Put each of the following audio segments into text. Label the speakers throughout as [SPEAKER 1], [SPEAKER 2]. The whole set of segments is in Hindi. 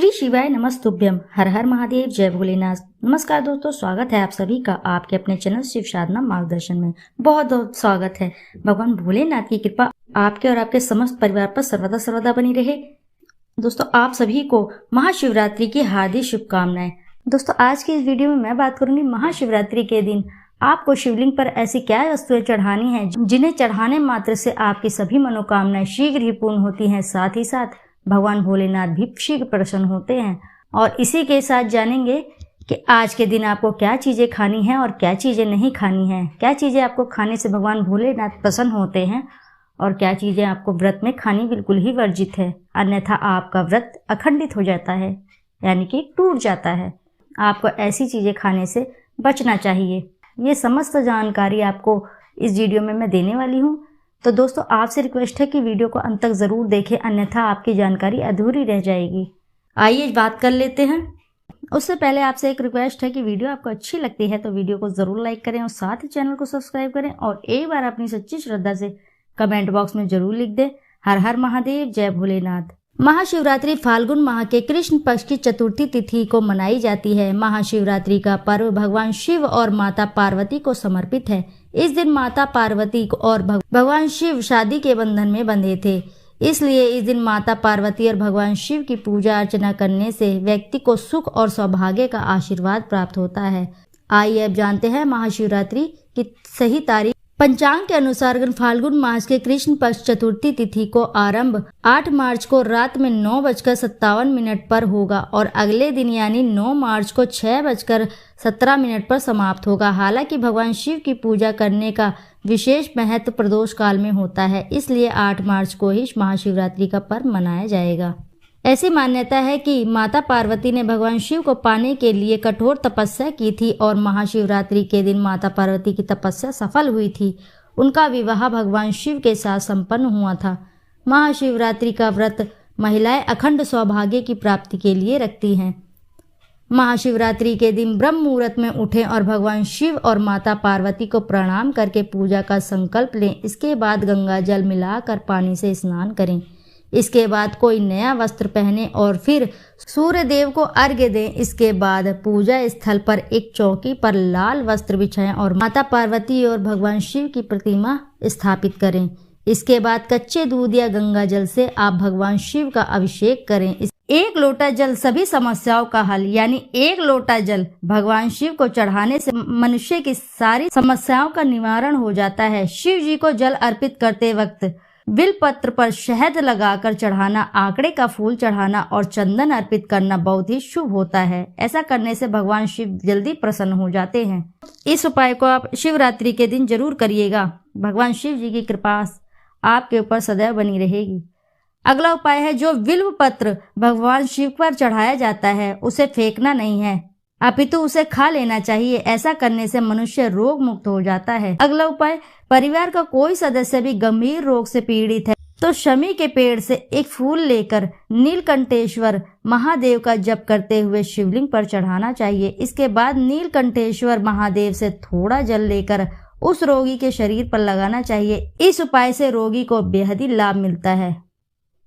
[SPEAKER 1] श्री शिवाय नमस्तुभ्यम। हर हर महादेव, जय भोलेनाथ। नमस्कार दोस्तों, स्वागत है आप सभी का आपके अपने चैनल शिव साधना मार्गदर्शन में। बहुत बहुत स्वागत है। भगवान भोलेनाथ की कृपा आपके और आपके समस्त परिवार पर सर्वदा सर्वदा बनी रहे। दोस्तों, आप सभी को महाशिवरात्रि की हार्दिक शुभकामनाएं। दोस्तों, आज की इस वीडियो में मैं बात करूंगी महाशिवरात्रि के दिन आपको शिवलिंग पर ऐसी क्या वस्तुएं चढ़ानी है जिन्हें चढ़ाने मात्र से आपकी सभी मनोकामनाएं शीघ्र ही पूर्ण होती हैं। साथ ही साथ भगवान भोलेनाथ भी शीघ्र प्रसन्न होते हैं। और इसी के साथ जानेंगे कि आज के दिन आपको क्या चीजें खानी है और क्या चीजें नहीं खानी है, क्या चीजें आपको खाने से भगवान भोलेनाथ प्रसन्न होते हैं और क्या चीजें आपको व्रत में खानी बिल्कुल ही वर्जित है, अन्यथा आपका व्रत अखंडित हो जाता है, यानी कि टूट जाता है। आपको ऐसी चीजें खाने से बचना चाहिए। ये समस्त जानकारी आपको इस वीडियो में मैं देने वाली हूँ। तो दोस्तों, आपसे रिक्वेस्ट है कि वीडियो को अंत तक जरूर देखें, अन्यथा आपकी जानकारी अधूरी रह जाएगी। आइए बात कर लेते हैं। उससे पहले आपसे एक रिक्वेस्ट है कि वीडियो आपको अच्छी लगती है तो वीडियो को जरूर लाइक करें और साथ ही चैनल को सब्सक्राइब करें और एक बार अपनी सच्ची श्रद्धा से कमेंट बॉक्स में जरूर लिख दें, हर हर महादेव, जय भोलेनाथ। महाशिवरात्रि फाल्गुन माह के कृष्ण पक्ष की चतुर्थी तिथि को मनाई जाती है। महाशिवरात्रि का पर्व भगवान शिव और माता पार्वती को समर्पित है। इस दिन माता पार्वती और भगवान शिव शादी के बंधन में बंधे थे, इसलिए इस दिन माता पार्वती और भगवान शिव की पूजा अर्चना करने से व्यक्ति को सुख और सौभाग्य का आशीर्वाद प्राप्त होता है। आइए अब जानते हैं महाशिवरात्रि की सही तारीख। पंचांग के अनुसार फाल्गुन मास के कृष्ण पक्ष चतुर्थी तिथि को आरंभ 8 मार्च को रात में 9:57 पर होगा और अगले दिन यानी 9 मार्च को 6:17 पर समाप्त होगा। हालांकि भगवान शिव की पूजा करने का विशेष महत्व प्रदोष काल में होता है, इसलिए 8 मार्च को ही महाशिवरात्रि का पर्व मनाया जाएगा। ऐसी मान्यता है कि माता पार्वती ने भगवान शिव को पाने के लिए कठोर तपस्या की थी और महाशिवरात्रि के दिन माता पार्वती की तपस्या सफल हुई थी। उनका विवाह भगवान शिव के साथ संपन्न हुआ था। महाशिवरात्रि का व्रत महिलाएं अखंड सौभाग्य की प्राप्ति के लिए रखती हैं। महाशिवरात्रि के दिन ब्रह्म मुहूर्त में उठें और भगवान शिव और माता पार्वती को प्रणाम करके पूजा का संकल्प लें। इसके बाद गंगा जल मिलाकर पानी से स्नान करें। इसके बाद कोई नया वस्त्र पहने और फिर सूर्य देव को अर्घ्य दें। इसके बाद पूजा स्थल पर एक चौकी पर लाल वस्त्र बिछाएं और माता पार्वती और भगवान शिव की प्रतिमा स्थापित करें। इसके बाद कच्चे दूध या गंगा जल से आप भगवान शिव का अभिषेक करें। 1 लोटा जल सभी समस्याओं का हल, यानी 1 लोटा जल भगवान शिव को चढ़ाने से मनुष्य की सारी समस्याओं का निवारण हो जाता है। शिव जी को जल अर्पित करते वक्त बिल पत्र पर शहद लगाकर चढ़ाना, आंकड़े का फूल चढ़ाना और चंदन अर्पित करना बहुत ही शुभ होता है। ऐसा करने से भगवान शिव जल्दी प्रसन्न हो जाते हैं। इस उपाय को आप शिवरात्रि के दिन जरूर करिएगा। भगवान शिव जी की कृपा आपके ऊपर सदैव बनी रहेगी। अगला उपाय है, जो बिल्व पत्र भगवान शिव पर चढ़ाया जाता है उसे फेंकना नहीं है, अपितु उसे खा लेना चाहिए। ऐसा करने से मनुष्य रोग मुक्त हो जाता है। अगला उपाय, परिवार का कोई सदस्य भी गंभीर रोग से पीड़ित है तो शमी के पेड़ से एक फूल लेकर नीलकंठेश्वर महादेव का जप करते हुए शिवलिंग पर चढ़ाना चाहिए। इसके बाद नीलकंठेश्वर महादेव से थोड़ा जल लेकर उस रोगी के शरीर पर लगाना चाहिए। इस उपाय से रोगी को बेहद ही लाभ मिलता है।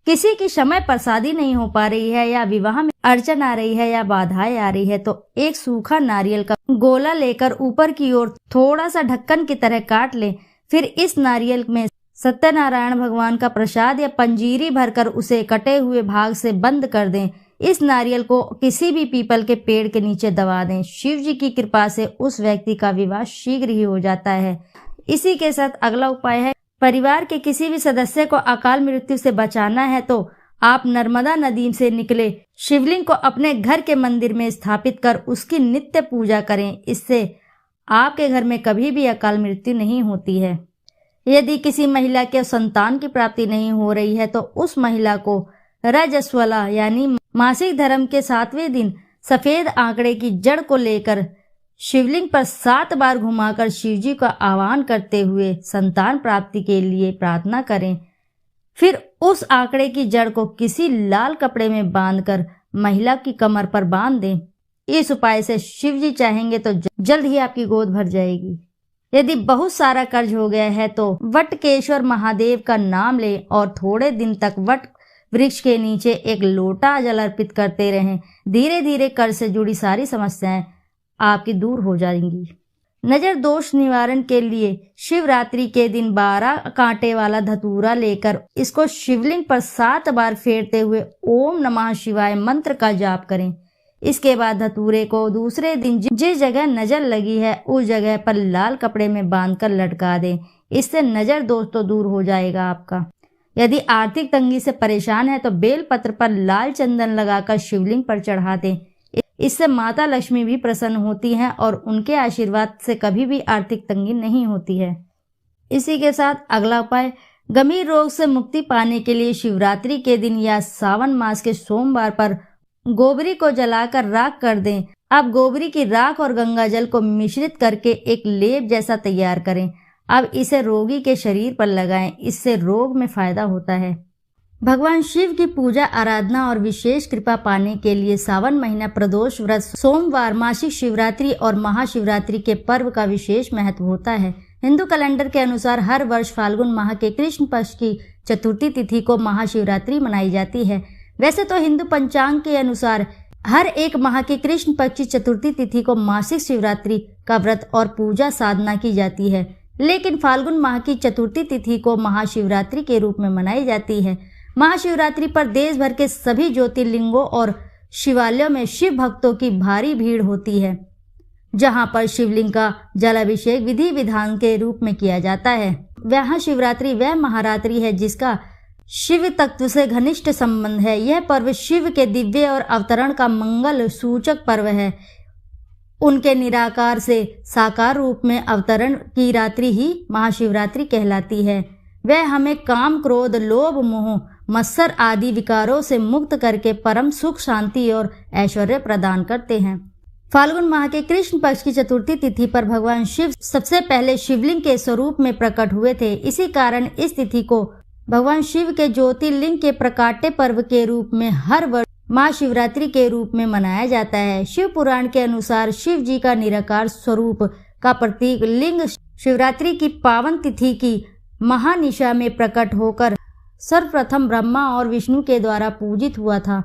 [SPEAKER 1] किसी की समय पर शादी नहीं हो पा रही है या विवाह में अड़चन आ रही है या बाधाएं आ रही है तो एक सूखा नारियल का गोला लेकर ऊपर की ओर थोड़ा सा ढक्कन की तरह काट लें। फिर इस नारियल में सत्यनारायण भगवान का प्रसाद या पंजीरी भरकर उसे कटे हुए भाग से बंद कर दें। इस नारियल को किसी भी पीपल के पेड़ के नीचे दबा दें। शिव जी की कृपा से उस व्यक्ति का विवाह शीघ्र ही हो जाता है। इसी के साथ अगला उपाय है, परिवार के किसी भी सदस्य को अकाल मृत्यु से बचाना है तो आप नर्मदा नदी से निकले शिवलिंग को अपने घर के मंदिर में स्थापित कर उसकी नित्य पूजा करें। इससे आपके घर में कभी भी अकाल मृत्यु नहीं होती है। यदि किसी महिला के संतान की प्राप्ति नहीं हो रही है तो उस महिला को रजस्वला यानी मासिक धर्म के 7वें दिन सफेद आंकड़े की जड़ को लेकर शिवलिंग पर 7 बार घुमाकर शिवजी का आह्वान करते हुए संतान प्राप्ति के लिए प्रार्थना करें। फिर उस आंकड़े की जड़ को किसी लाल कपड़े में बांधकर महिला की कमर पर बांध दें। इस उपाय से शिवजी चाहेंगे तो जल्द ही आपकी गोद भर जाएगी। यदि बहुत सारा कर्ज हो गया है तो वटकेश्वर महादेव का नाम लें और थोड़े दिन तक वट वृक्ष के नीचे एक लोटा जल अर्पित करते रहें। धीरे धीरे कर्ज से जुड़ी सारी समस्याएं आपकी दूर हो जाएंगी। नजर दोष निवारण के लिए शिवरात्रि के दिन 12 कांटे वाला धतूरा लेकर इसको शिवलिंग पर 7 बार फेरते हुए ओम नमः शिवाय मंत्र का जाप करें। इसके बाद धतूरे को दूसरे दिन जिस जगह नजर लगी है उस जगह पर लाल कपड़े में बांधकर लटका दें। इससे नजर दोष तो दूर हो जाएगा आपका। यदि आर्थिक तंगी से परेशान है तो बेल पत्र पर लाल चंदन लगाकर शिवलिंग पर चढ़ा दें। इससे माता लक्ष्मी भी प्रसन्न होती हैं और उनके आशीर्वाद से कभी भी आर्थिक तंगी नहीं होती है। इसी के साथ अगला उपाय, गंभीर रोग से मुक्ति पाने के लिए शिवरात्रि के दिन या सावन मास के सोमवार पर गोबरी को जलाकर राख कर दें। अब गोबरी की राख और गंगा जल को मिश्रित करके एक लेप जैसा तैयार करें। अब इसे रोगी के शरीर पर लगाएं। इससे रोग में फायदा होता है। भगवान शिव की पूजा आराधना और विशेष कृपा पाने के लिए सावन महीना प्रदोष व्रत, सोमवार, मासिक शिवरात्रि और महाशिवरात्रि के पर्व का विशेष महत्व होता है। हिंदू कैलेंडर के अनुसार हर वर्ष फाल्गुन माह के कृष्ण पक्ष की चतुर्थी तिथि को महाशिवरात्रि मनाई जाती है। वैसे तो हिंदू पंचांग के अनुसार हर एक माह की कृष्ण पक्ष की चतुर्थी तिथि को मासिक शिवरात्रि का व्रत और पूजा साधना की जाती है, लेकिन फाल्गुन माह की चतुर्थी तिथि को महाशिवरात्रि के रूप में मनाई जाती है। महाशिवरात्रि पर देश भर के सभी ज्योतिर्लिंगों और शिवालयों में शिव भक्तों की भारी भीड़ होती है, जहां पर शिवलिंग का जलाभिषेक विधि विधान के रूप में किया जाता है। वह शिवरात्रि वह महारात्रि है जिसका शिव तत्व से घनिष्ठ संबंध है। यह पर्व शिव के दिव्य और अवतरण का मंगल सूचक पर्व है। उनके निराकार से साकार रूप में अवतरण की रात्रि ही महाशिवरात्रि कहलाती है। वह हमें काम, क्रोध, लोभ, मोह, मत्सर आदि विकारों से मुक्त करके परम सुख, शांति और ऐश्वर्य प्रदान करते हैं। फाल्गुन माह के कृष्ण पक्ष की चतुर्थी तिथि पर भगवान शिव सबसे पहले शिवलिंग के स्वरूप में प्रकट हुए थे। इसी कारण इस तिथि को भगवान शिव के ज्योतिर्लिंग के प्रकाट्य पर्व के रूप में हर वर्ष महाशिवरात्रि के रूप में मनाया जाता है। शिव पुराण के अनुसार शिव जी का निराकार स्वरूप का प्रतीक लिंग शिवरात्रि की पावन तिथि की महानिशा में प्रकट होकर सर्वप्रथम ब्रह्मा और विष्णु के द्वारा पूजित हुआ था।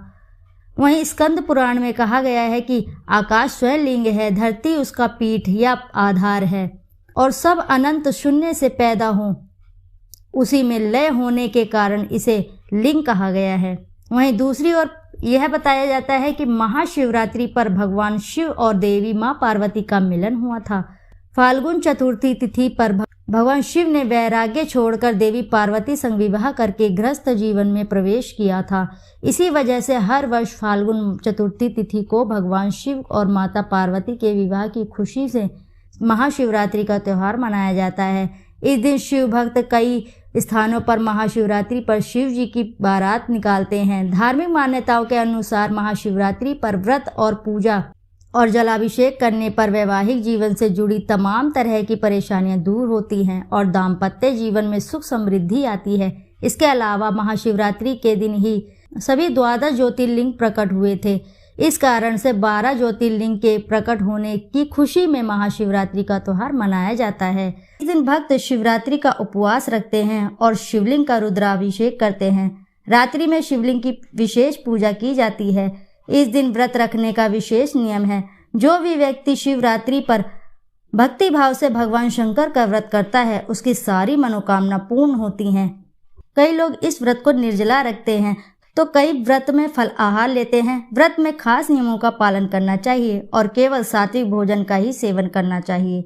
[SPEAKER 1] वहीं स्कंद पुराण में कहा गया है कि आकाश स्वयं लिंग है, धरती उसका पीठ या आधार है और सब अनंत शून्य से पैदा हो उसी में लय होने के कारण इसे लिंग कहा गया है। वहीं दूसरी ओर यह बताया जाता है कि महाशिवरात्रि पर भगवान शिव और देवी माँ पार्वती का मिलन हुआ था। फाल्गुन चतुर्थी तिथि पर भगवान शिव ने वैराग्य छोड़कर देवी पार्वती संग विवाह करके गृहस्थ जीवन में प्रवेश किया था। इसी वजह से हर वर्ष फाल्गुन चतुर्थी तिथि को भगवान शिव और माता पार्वती के विवाह की खुशी से महाशिवरात्रि का त्यौहार मनाया जाता है। इस दिन शिव भक्त कई स्थानों पर महाशिवरात्रि पर शिव जी की बारात निकालते हैं। धार्मिक मान्यताओं के अनुसार महाशिवरात्रि पर व्रत और पूजा और जलाभिषेक करने पर वैवाहिक जीवन से जुड़ी तमाम तरह की परेशानियां दूर होती हैं और दाम्पत्य जीवन में सुख समृद्धि आती है। इसके अलावा महाशिवरात्रि के दिन ही सभी 12 ज्योतिर्लिंग प्रकट हुए थे। इस कारण से 12 ज्योतिर्लिंग के प्रकट होने की खुशी में महाशिवरात्रि का त्योहार मनाया जाता है। इस दिन भक्त शिवरात्रि का उपवास रखते हैं और शिवलिंग का रुद्राभिषेक करते हैं। रात्रि में शिवलिंग की विशेष पूजा की जाती है। इस दिन व्रत रखने का विशेष नियम है। जो भी व्यक्ति शिवरात्रि पर भक्ति भाव से भगवान शंकर का व्रत करता है उसकी सारी मनोकामना पूर्ण होती हैं। कई लोग इस व्रत को निर्जला रखते हैं तो कई व्रत में फल आहार लेते हैं। व्रत में खास नियमों का पालन करना चाहिए और केवल सात्विक भोजन का ही सेवन करना चाहिए।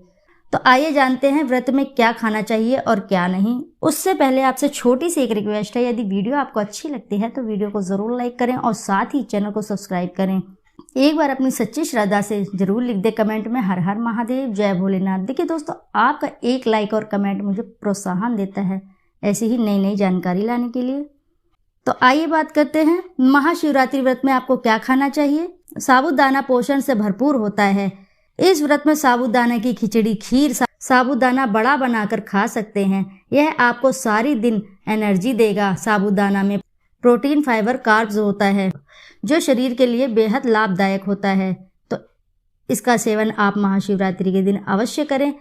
[SPEAKER 1] तो आइए जानते हैं व्रत में क्या खाना चाहिए और क्या नहीं। उससे पहले आपसे छोटी सी एक रिक्वेस्ट है, यदि वीडियो आपको अच्छी लगती है तो वीडियो को जरूर लाइक करें और साथ ही चैनल को सब्सक्राइब करें। एक बार अपनी सच्ची श्रद्धा से जरूर लिख दे कमेंट में हर हर महादेव, जय भोलेनाथ। देखिए दोस्तों, आपका एक लाइक और कमेंट मुझे प्रोत्साहन देता है ऐसी ही नई नई जानकारी लाने के लिए। तो आइए बात करते हैं महाशिवरात्रि व्रत में आपको क्या खाना चाहिए। साबूदाना पोषण से भरपूर होता है। इस व्रत में साबूदाना की खिचड़ी, खीर, साबूदाना बड़ा बनाकर खा सकते हैं। यह आपको सारी दिन एनर्जी देगा। साबूदाना में प्रोटीन, फाइबर, कार्ब्स होता है जो शरीर के लिए बेहद लाभदायक होता है। तो इसका सेवन आप महाशिवरात्रि के दिन अवश्य करें।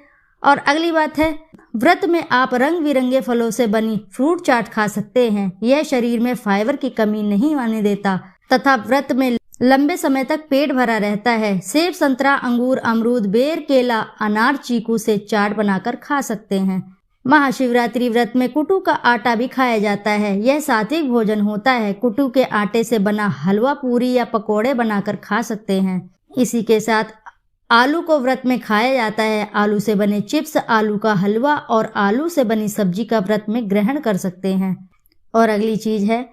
[SPEAKER 1] और अगली बात है, व्रत में आप रंग बिरंगे फलों से बनी फ्रूट चाट खा सकते हैं। यह शरीर में फाइबर की कमी नहीं आने देता तथा व्रत में लंबे समय तक पेट भरा रहता है। सेब, संतरा, अंगूर, अमरूद, बेर, केला, अनार, चीकू से चाट बनाकर खा सकते हैं। महाशिवरात्रि व्रत में कुटू का आटा भी खाया जाता है। यह सात्विक भोजन होता है। कुटू के आटे से बना हलवा, पूरी या पकोड़े बनाकर खा सकते हैं। इसी के साथ आलू को व्रत में खाया जाता है। आलू से बने चिप्स, आलू का हलवा और आलू से बनी सब्जी का व्रत में ग्रहण कर सकते हैं। और अगली चीज है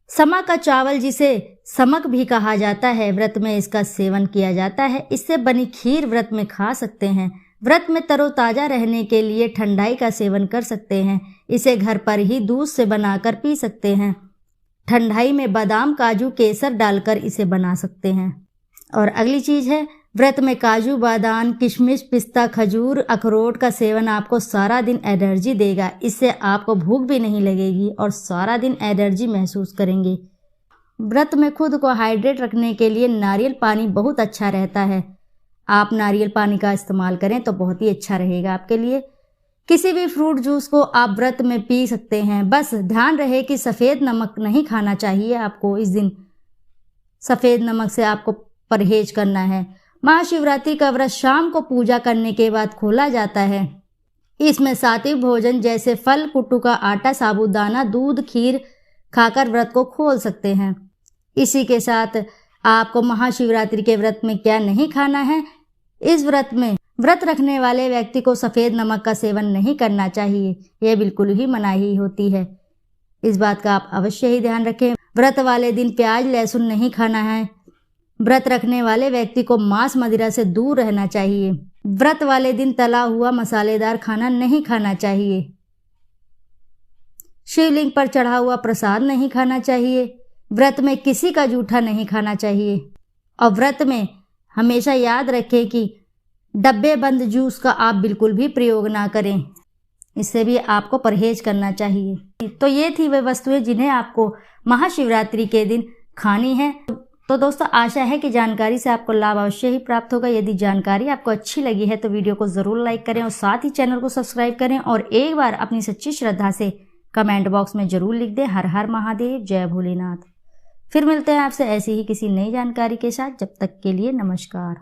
[SPEAKER 1] समा का चावल, जिसे समक भी कहा जाता है। व्रत में इसका सेवन किया जाता है। इससे बनी खीर व्रत में खा सकते हैं। व्रत में तरोताजा रहने के लिए ठंडाई का सेवन कर सकते हैं। इसे घर पर ही दूध से बनाकर पी सकते हैं। ठंडाई में बादाम, काजू, केसर डालकर इसे बना सकते हैं। और अगली चीज है व्रत में काजू, बादाम, किशमिश, पिस्ता, खजूर, अखरोट का सेवन आपको सारा दिन एनर्जी देगा। इससे आपको भूख भी नहीं लगेगी और सारा दिन एनर्जी महसूस करेंगे। व्रत में खुद को हाइड्रेट रखने के लिए नारियल पानी बहुत अच्छा रहता है। आप नारियल पानी का इस्तेमाल करें तो बहुत ही अच्छा रहेगा आपके लिए। किसी भी फ्रूट जूस को आप व्रत में पी सकते हैं। बस ध्यान रहे कि सफ़ेद नमक नहीं खाना चाहिए आपको। इस दिन सफ़ेद नमक से आपको परहेज करना है। महाशिवरात्रि का व्रत शाम को पूजा करने के बाद खोला जाता है। इसमें सात्विक भोजन जैसे फल, कुट्टू का आटा, साबूदाना, दूध, खीर खाकर व्रत को खोल सकते हैं। इसी के साथ आपको महाशिवरात्रि के व्रत में क्या नहीं खाना है। इस व्रत में व्रत रखने वाले व्यक्ति को सफ़ेद नमक का सेवन नहीं करना चाहिए। यह बिल्कुल ही मनाही होती है। इस बात का आप अवश्य ही ध्यान रखें। व्रत वाले दिन प्याज, लहसुन नहीं खाना है। व्रत रखने वाले व्यक्ति को मांस, मदिरा से दूर रहना चाहिए। व्रत वाले दिन तला हुआ मसालेदार खाना नहीं खाना चाहिए। शिवलिंग पर चढ़ा हुआ प्रसाद नहीं खाना चाहिए। व्रत में किसी का जूठा नहीं खाना चाहिए। और व्रत में हमेशा याद रखें कि डब्बे बंद जूस का आप बिल्कुल भी प्रयोग ना करें। इससे भी आपको परहेज करना चाहिए। तो ये थी वे वस्तुएं जिन्हें आपको महाशिवरात्रि के दिन खानी है। तो दोस्तों, आशा है कि जानकारी से आपको लाभ अवश्य ही प्राप्त होगा। यदि जानकारी आपको अच्छी लगी है तो वीडियो को ज़रूर लाइक करें और साथ ही चैनल को सब्सक्राइब करें। और एक बार अपनी सच्ची श्रद्धा से कमेंट बॉक्स में ज़रूर लिख दें, हर हर महादेव, जय भोलेनाथ। फिर मिलते हैं आपसे ऐसी ही किसी नई जानकारी के साथ। जब तक के लिए नमस्कार।